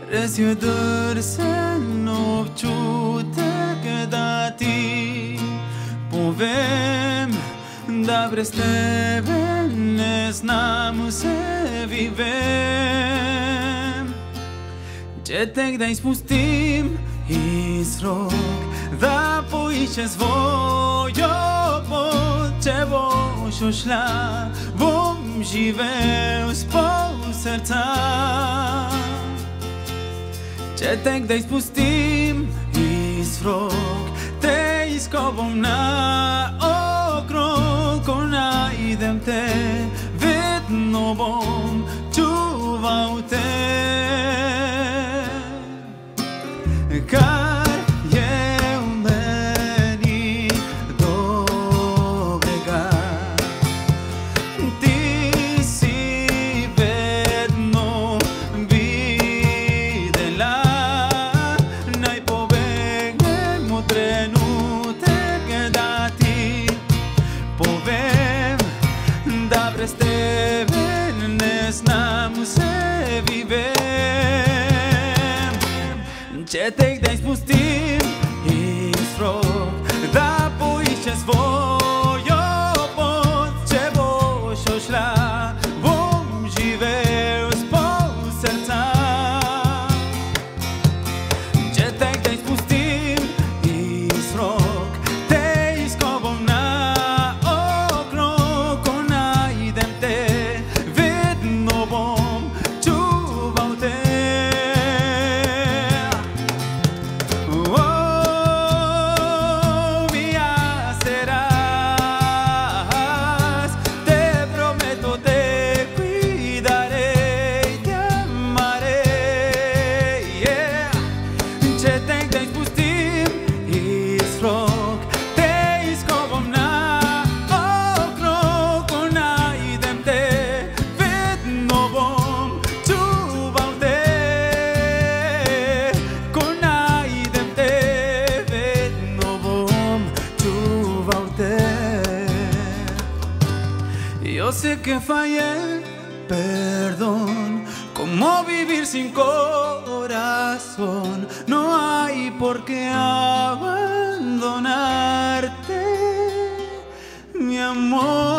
Precio dërse nuk qutek da ti Po vem da bresteve nes namu se vivem Që tek da ispustim isrok Da po iqe svojo po Që vo shoshla Vom živeo spo srca Që tek da ispustim isrok Te iskobom na okrok Kona idem te vet no bom Čuvau te Kar je u meni dobrega Ti si vedno videla Naj pobegnemo trenutek da ti povem Da brez tebe ne znam se vivem Që tek da ispustim isrok Da poiqe svojo pot Që vo shoshla Vom živeo spo srca Që tek da ispustim isrok Te iskobom na okrok Kona idem te vet no bom Čuvau te Yo sé que fallé, perdón. ¿Cómo vivir sin corazón? No hay por qué abandonarte, mi amor.